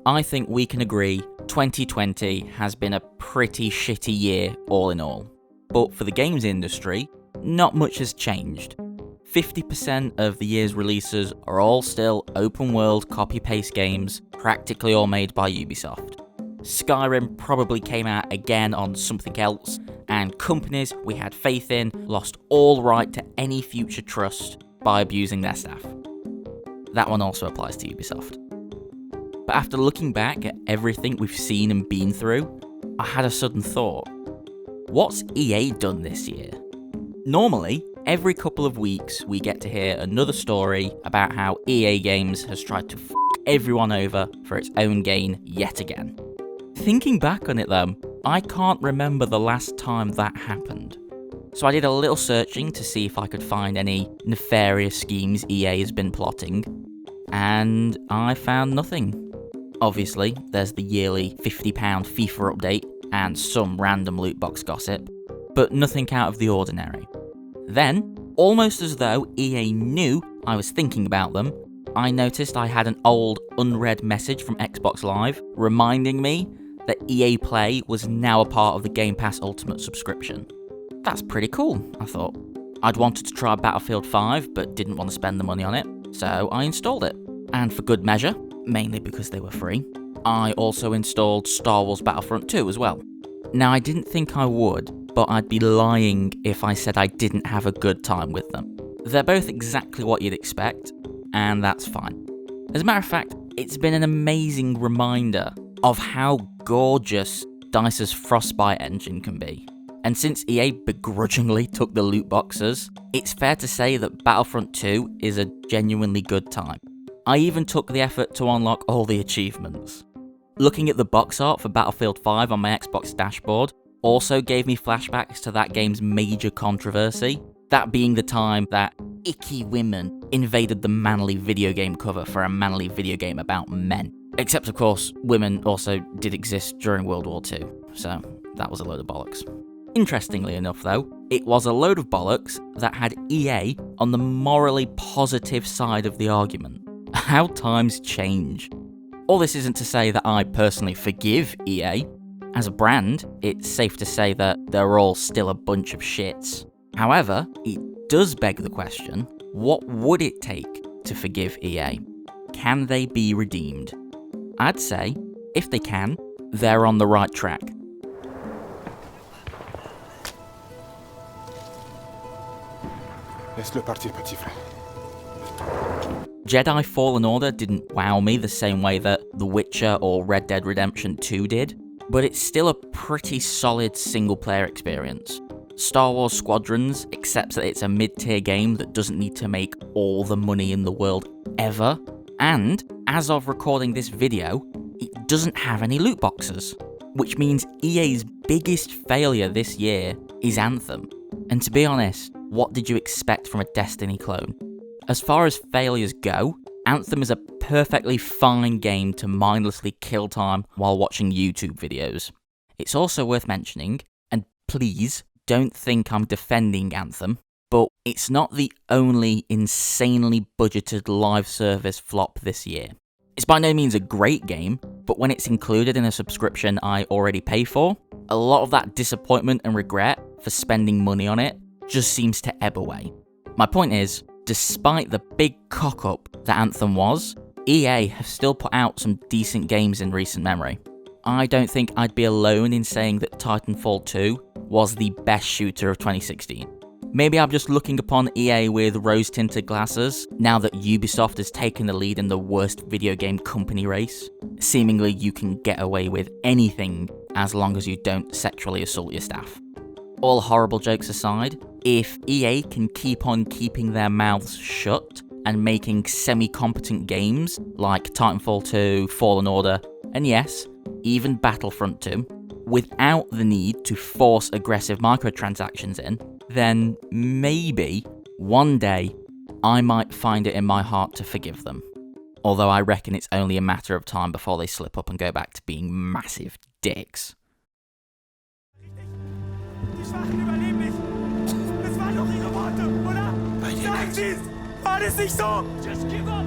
I think we can agree 2020 has been a pretty shitty year all in all. But for the games industry, not much has changed. 50% of the year's releases are all still open-world copy-paste games, practically all made by Ubisoft. Skyrim probably came out again on something else, and companies we had faith in lost all right to any future trust by abusing their staff. That one also applies to Ubisoft. But after looking back at everything we've seen and been through, I had a sudden thought. What's EA done this year? Normally, every couple of weeks we get to hear another story about how EA Games has tried to f*** everyone over for its own gain yet again. Thinking back on it though, I can't remember the last time that happened. So I did a little searching to see if I could find any nefarious schemes EA has been plotting, and I found nothing. Obviously, there's the yearly £50 FIFA update and some random loot box gossip, but nothing out of the ordinary. Then, almost as though EA knew I was thinking about them, I noticed I had an old unread message from Xbox Live reminding me that EA Play was now a part of the Game Pass Ultimate subscription. That's pretty cool, I thought. I'd wanted to try Battlefield 5, but didn't want to spend the money on it, so I installed it. And for good measure, mainly because they were free, I also installed Star Wars Battlefront 2 as well. Now, I didn't think I would, but I'd be lying if I said I didn't have a good time with them. They're both exactly what you'd expect, and that's fine. As a matter of fact, it's been an amazing reminder of how gorgeous DICE's Frostbite engine can be. And since EA begrudgingly took the loot boxes, it's fair to say that Battlefront 2 is a genuinely good time. I even took the effort to unlock all the achievements. Looking at the box art for Battlefield 5 on my Xbox dashboard also gave me flashbacks to that game's major controversy, that being the time that icky women invaded the manly video game cover for a manly video game about men. Except, of course, women also did exist during World War II, so that was a load of bollocks. Interestingly enough though, it was a load of bollocks that had EA on the morally positive side of the argument. How times change. All this isn't to say that I personally forgive EA. As a brand, it's safe to say that they're all still a bunch of shits. However, it does beg the question, what would it take to forgive EA? Can they be redeemed? I'd say, if they can, they're on the right track. Laisse-le partir, petit frère. Jedi Fallen Order didn't wow me the same way that The Witcher or Red Dead Redemption 2 did, but it's still a pretty solid single-player experience. Star Wars Squadrons accepts that it's a mid-tier game that doesn't need to make all the money in the world ever, and, as of recording this video, it doesn't have any loot boxes, which means EA's biggest failure this year is Anthem. And to be honest, what did you expect from a Destiny clone? As far as failures go, Anthem is a perfectly fine game to mindlessly kill time while watching YouTube videos. It's also worth mentioning, and please don't think I'm defending Anthem, but it's not the only insanely budgeted live service flop this year. It's by no means a great game, but when it's included in a subscription I already pay for, a lot of that disappointment and regret for spending money on it just seems to ebb away. My point is, despite the big cock-up that Anthem was, EA have still put out some decent games in recent memory. I don't think I'd be alone in saying that Titanfall 2 was the best shooter of 2016. Maybe I'm just looking upon EA with rose-tinted glasses, now that Ubisoft has taken the lead in the worst video game company race. Seemingly you can get away with anything as long as you don't sexually assault your staff. All horrible jokes aside, if EA can keep on keeping their mouths shut and making semi-competent games like Titanfall 2, Fallen Order, and yes, even Battlefront 2, without the need to force aggressive microtransactions in, then maybe, one day, I might find it in my heart to forgive them. Although I reckon it's only a matter of time before they slip up and go back to being massive dicks. Die Schwachen überleben nicht. Das waren doch ihre Worte, oder? Sagen Sie es! War das nicht so? Just give up,